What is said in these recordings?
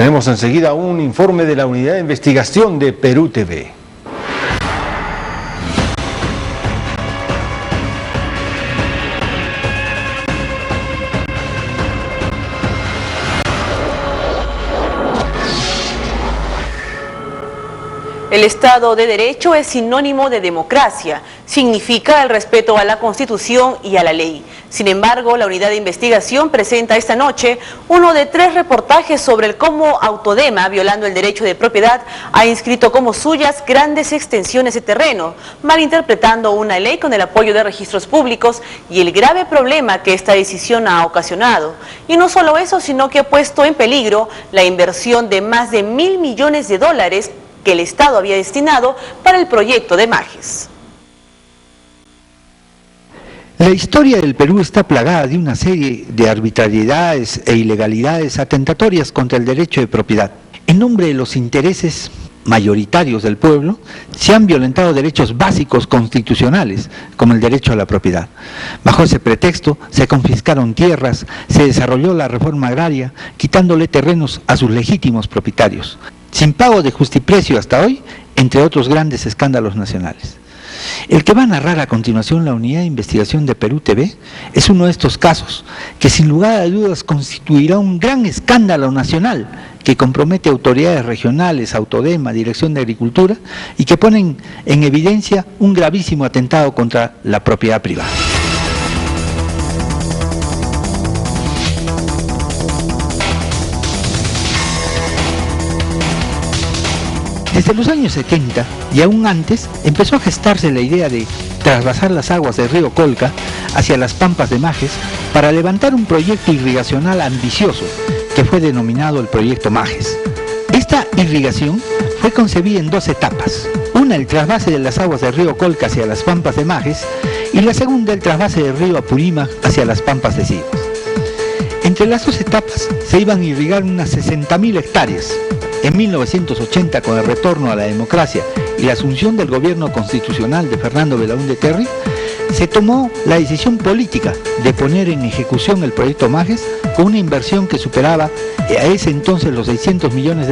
Tenemos enseguida un informe de la Unidad de Investigación de Perú TV. El Estado de Derecho es sinónimo de democracia, significa el respeto a la Constitución y a la ley. Sin embargo, la Unidad de Investigación presenta esta noche uno de 3 reportajes sobre cómo Autodema, violando el derecho de propiedad, ha inscrito como suyas grandes extensiones de terreno, malinterpretando una ley con el apoyo de registros públicos y el grave problema que esta decisión ha ocasionado. Y no solo eso, sino que ha puesto en peligro la inversión de más de $1.000 millones que el Estado había destinado para el proyecto de Majes. La historia del Perú está plagada de una serie de arbitrariedades e ilegalidades atentatorias contra el derecho de propiedad. En nombre de los intereses mayoritarios del pueblo, se han violentado derechos básicos constitucionales, como el derecho a la propiedad. Bajo ese pretexto, se confiscaron tierras, se desarrolló la reforma agraria, quitándole terrenos a sus legítimos propietarios, sin pago de justiprecio hasta hoy, entre otros grandes escándalos nacionales. El que va a narrar a continuación la Unidad de Investigación de Perú TV es uno de estos casos, que sin lugar a dudas constituirá un gran escándalo nacional que compromete a autoridades regionales, Autodema, Dirección de Agricultura, y que ponen en evidencia un gravísimo atentado contra la propiedad privada. Desde los años 70 y aún antes empezó a gestarse la idea de trasvasar las aguas del río Colca hacia las pampas de Majes para levantar un proyecto irrigacional ambicioso que fue denominado el Proyecto Majes. Esta irrigación fue concebida en 2 etapas, una el trasvase de las aguas del río Colca hacia las pampas de Majes y la segunda el trasvase del río Apurímac hacia las pampas de Sihuas. Entre las 2 etapas se iban a irrigar unas 60.000 hectáreas. En 1980, con el retorno a la democracia y la asunción del gobierno constitucional de Fernando Belaúnde Terry, se tomó la decisión política de poner en ejecución el proyecto Majes con una inversión que superaba a ese entonces los $600 millones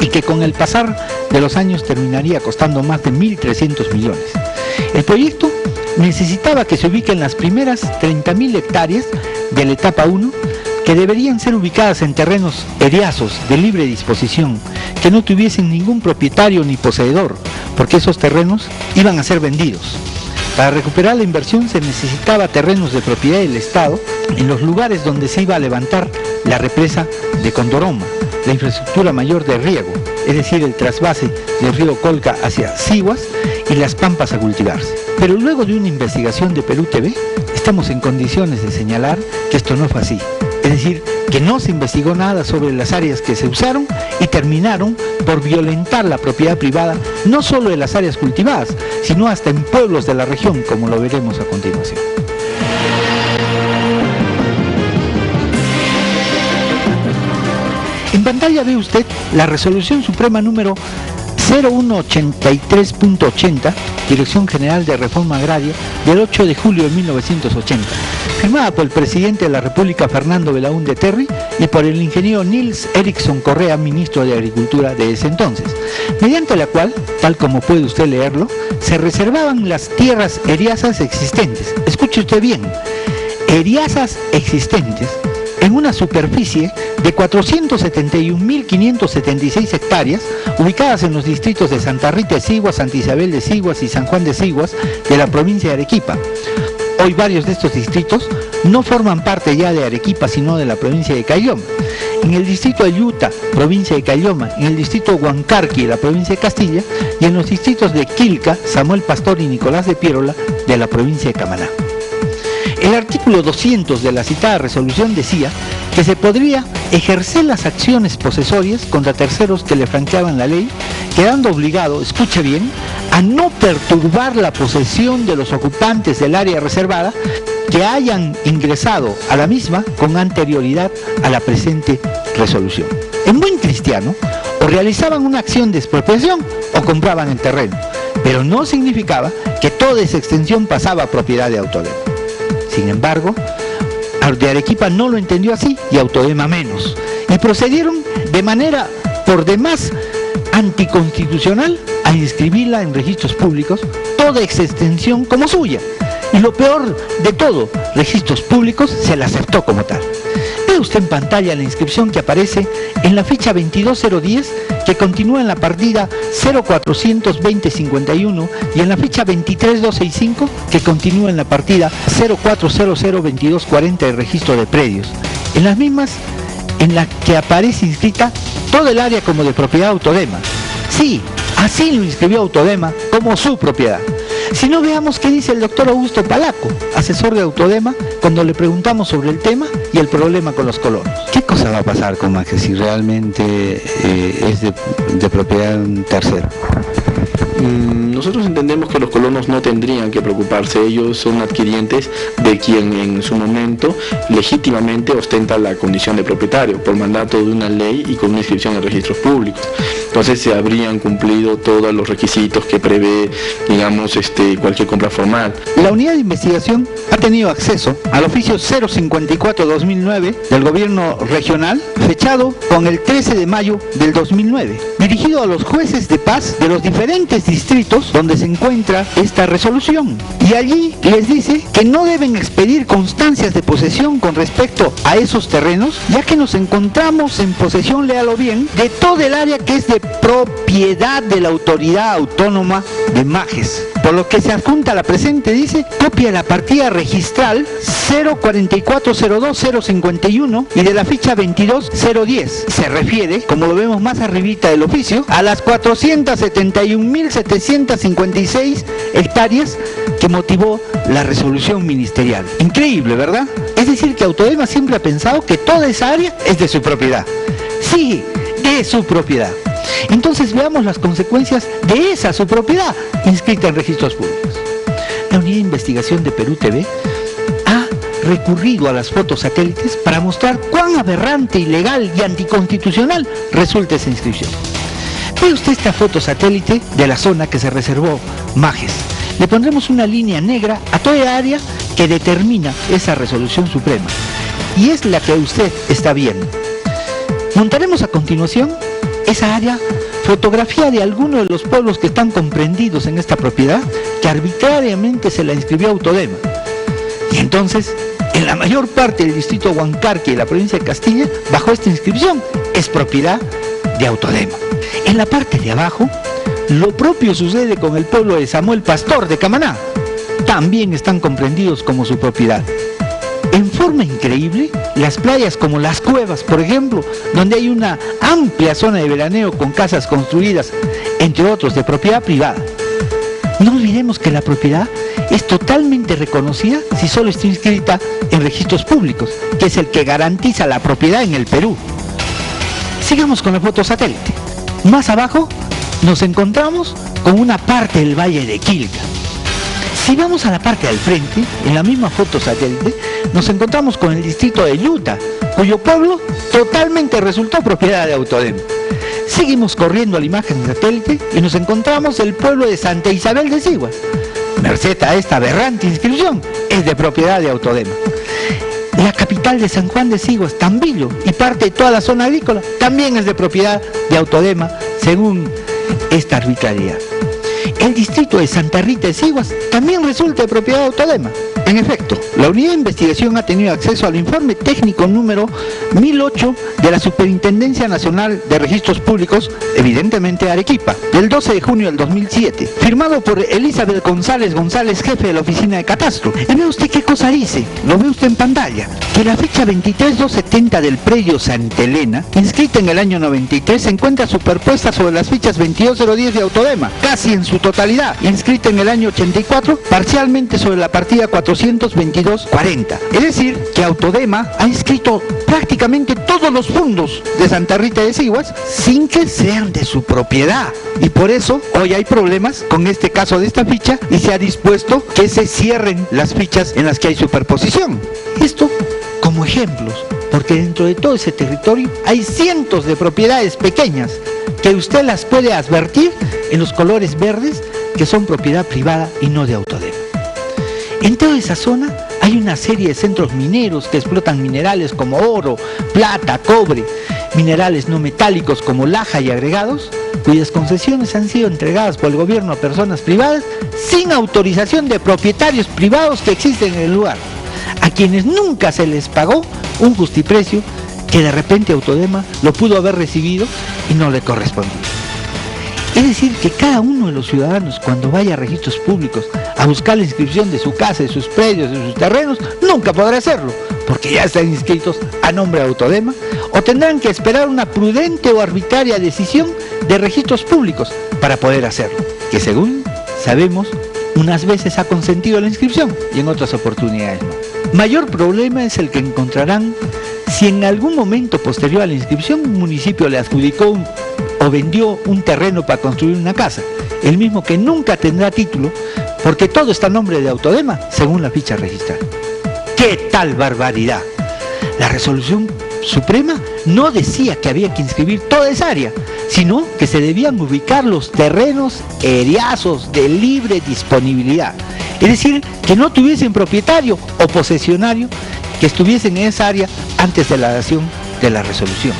y que con el pasar de los años terminaría costando más de 1.300 millones. El proyecto necesitaba que se ubiquen las primeras 30.000 hectáreas de la etapa 1, que deberían ser ubicadas en terrenos eriazos de libre disposición, que no tuviesen ningún propietario ni poseedor, porque esos terrenos iban a ser vendidos. Para recuperar la inversión se necesitaba terrenos de propiedad del Estado en los lugares donde se iba a levantar la represa de Condoroma, la infraestructura mayor de riego, es decir, el trasvase del río Colca hacia Sihuas y las pampas a cultivarse. Pero luego de una investigación de Perú TV, estamos en condiciones de señalar que esto no fue así. Es decir, que no se investigó nada sobre las áreas que se usaron y terminaron por violentar la propiedad privada, no solo de las áreas cultivadas, sino hasta en pueblos de la región, como lo veremos a continuación. En pantalla ve usted la resolución suprema número 0183.80, Dirección General de Reforma Agraria, del 8 de julio de 1980, firmada por el presidente de la República Fernando Belaúnde Terry y por el ingeniero Nils Eriksson Correa, ministro de Agricultura de ese entonces, mediante la cual, tal como puede usted leerlo, se reservaban las tierras eriazas existentes. Escuche usted bien, eriazas existentes en una superficie de 471.576 hectáreas, ubicadas en los distritos de Santa Rita de Sihuas, Santa Isabel de Sihuas y San Juan de Sihuas de la provincia de Arequipa. Hoy varios de estos distritos no forman parte ya de Arequipa, sino de la provincia de Caylloma. En el distrito de Yuta, provincia de Caylloma, en el distrito de Huancarqui, la provincia de Castilla, y en los distritos de Quilca, Samuel Pastor y Nicolás de Piérola, de la provincia de Camaná. El artículo 200 de la citada resolución decía que se podría ejercer las acciones posesorias contra terceros que le franqueaban la ley, quedando obligado, escuche bien, a no perturbar la posesión de los ocupantes del área reservada que hayan ingresado a la misma con anterioridad a la presente resolución. En buen cristiano, o realizaban una acción de expropiación o compraban el terreno, pero no significaba que toda esa extensión pasaba a propiedad de Autodema. Sin embargo, de Arequipa no lo entendió así y Autodema menos, y procedieron de manera por demás anticonstitucional a inscribirla en registros públicos, toda extensión como suya. Y lo peor de todo, Registros Públicos se la aceptó como tal. Ve usted en pantalla la inscripción que aparece en la ficha 22010, que continúa en la partida 0400-2051, y en la ficha 23265, que continúa en la partida 0400-2240 de registro de predios. En las mismas, en la que aparece inscrita todo el área como de propiedad Autodema. Sí, así lo inscribió Autodema como su propiedad. Si no, veamos qué dice el doctor Augusto Palaco, asesor de Autodema, cuando le preguntamos sobre el tema y el problema con los colonos. ¿Qué cosa va a pasar con Majes si realmente es de propiedad de un tercero? Nosotros entendemos que los colonos no tendrían que preocuparse. Ellos son adquirientes de quien en su momento legítimamente ostenta la condición de propietario por mandato de una ley y con una inscripción en registros públicos. Entonces se habrían cumplido todos los requisitos que prevé, digamos, cualquier compra formal. La unidad de investigación ha tenido acceso al oficio 054-2009 del gobierno regional, fechado con el 13 de mayo del 2009, dirigido a los jueces de paz de los diferentes distritos donde se encuentra esta resolución. Y allí les dice que no deben expedir constancias de posesión con respecto a esos terrenos, ya que nos encontramos en posesión, léalo bien, de todo el área que es de propiedad de la Autoridad Autónoma de Majes. Por lo que se adjunta a la presente, dice, copia de la partida registral 04402051 y de la ficha 22010. Se refiere, como lo vemos más arribita del oficio, a las 471.756 hectáreas que motivó la resolución ministerial. Increíble, ¿verdad? Es decir, que Autodema siempre ha pensado que toda esa área es de su propiedad. Sí, de su propiedad. Entonces veamos las consecuencias de esa su propiedad inscrita en registros públicos. La Unidad de Investigación de Perú TV ha recurrido a las fotos satélites para mostrar cuán aberrante, ilegal y anticonstitucional resulta esa inscripción. Ve usted esta foto satélite de la zona que se reservó Majes. Le pondremos una línea negra a toda área que determina esa resolución suprema, y es la que usted está viendo. Montaremos a continuación esa área, fotografía de algunos de los pueblos que están comprendidos en esta propiedad, que arbitrariamente se la inscribió Autodema. Y entonces, en la mayor parte del distrito Huancarque y la provincia de Castilla, bajo esta inscripción, es propiedad de Autodema. En la parte de abajo, lo propio sucede con el pueblo de Samuel Pastor de Camaná. También están comprendidos como su propiedad. En forma increíble, las playas como Las Cuevas, por ejemplo, donde hay una amplia zona de veraneo con casas construidas, entre otros, de propiedad privada. No olvidemos que la propiedad es totalmente reconocida si solo está inscrita en registros públicos, que es el que garantiza la propiedad en el Perú. Sigamos con la foto satélite. Más abajo nos encontramos con una parte del Valle de Quilca. Si vamos a la parte del frente, en la misma foto satélite, nos encontramos con el distrito de Yuta, cuyo pueblo totalmente resultó propiedad de Autodema. Seguimos corriendo a la imagen satélite y nos encontramos el pueblo de Santa Isabel de Siguas. Merced a esta aberrante inscripción, es de propiedad de Autodema. La capital de San Juan de Siguas, Tambillo, y parte de toda la zona agrícola, también es de propiedad de Autodema, según esta arbitrariedad. El distrito de Santa Rita de Siguas también resulta de propiedad de Autodema. En efecto, la Unidad de Investigación ha tenido acceso al informe técnico número 1008 de la Superintendencia Nacional de Registros Públicos, evidentemente Arequipa, del 12 de junio del 2007, firmado por Elizabeth González, jefe de la Oficina de Catastro. Y ve usted qué cosa dice, lo ve usted en pantalla, que la fecha 23270 del predio Santa Elena, inscrita en el año 93, se encuentra superpuesta sobre las fichas 22010 de Autodema, casi en su totalidad, inscrita en el año 84, parcialmente sobre la partida 42240. Es decir, que Autodema ha inscrito prácticamente todos los fondos de Santa Rita de Siguas sin que sean de su propiedad. Y por eso hoy hay problemas con este caso de esta ficha y se ha dispuesto que se cierren las fichas en las que hay superposición. Esto como ejemplos, porque dentro de todo ese territorio hay cientos de propiedades pequeñas que usted las puede advertir en los colores verdes, que son propiedad privada y no de Autodema. En toda esa zona hay una serie de centros mineros que explotan minerales como oro, plata, cobre, minerales no metálicos como laja y agregados, cuyas concesiones han sido entregadas por el gobierno a personas privadas sin autorización de propietarios privados que existen en el lugar, a quienes nunca se les pagó un justiprecio que de repente Autodema lo pudo haber recibido y no le correspondía. Es decir, que cada uno de los ciudadanos, cuando vaya a registros públicos a buscar la inscripción de su casa, de sus predios, de sus terrenos, nunca podrá hacerlo, porque ya están inscritos a nombre de Autodema, o tendrán que esperar una prudente o arbitraria decisión de registros públicos para poder hacerlo, que según sabemos, unas veces ha consentido la inscripción y en otras oportunidades no. Mayor problema es el que encontrarán si en algún momento posterior a la inscripción un municipio le adjudicó o vendió un terreno para construir una casa, el mismo que nunca tendrá título, porque todo está a nombre de Autodema, según la ficha registrada. ¡Qué tal barbaridad! La resolución suprema no decía que había que inscribir toda esa área, sino que se debían ubicar los terrenos eriazos de libre disponibilidad, es decir, que no tuviesen propietario o posesionario que estuviesen en esa área antes de la dación de la resolución,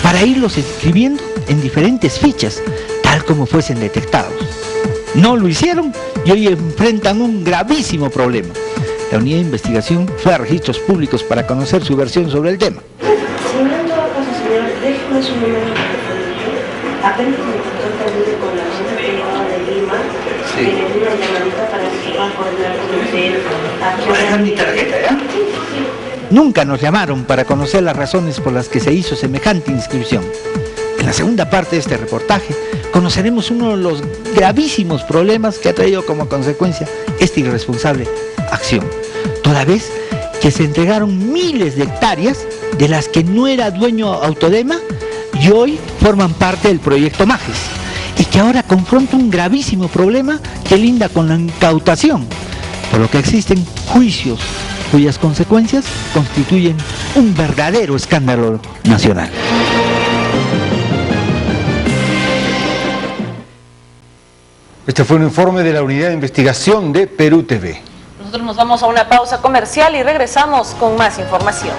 para irlos inscribiendo en diferentes fichas, tal como fuesen detectados. No lo hicieron y hoy enfrentan un gravísimo problema. La unidad de investigación fue a registros públicos para conocer su versión sobre el tema. Señor, en todo caso, señor, déjeme su número de teléfono. Apenas me contacté con la gente privada de Lima, que le dio una llamadita para que puedan coordinar con usted. ¿Puedes dejar mi tarjeta, ya? Nunca nos llamaron para conocer las razones por las que se hizo semejante inscripción. En la segunda parte de este reportaje conoceremos uno de los gravísimos problemas que ha traído como consecuencia esta irresponsable acción, toda vez que se entregaron miles de hectáreas de las que no era dueño Autodema y hoy forman parte del proyecto Majes, y que ahora confronta un gravísimo problema que linda con la incautación, por lo que existen juicios cuyas consecuencias constituyen un verdadero escándalo nacional. Este fue un informe de la Unidad de Investigación de Perú TV. Nosotros nos vamos a una pausa comercial y regresamos con más información.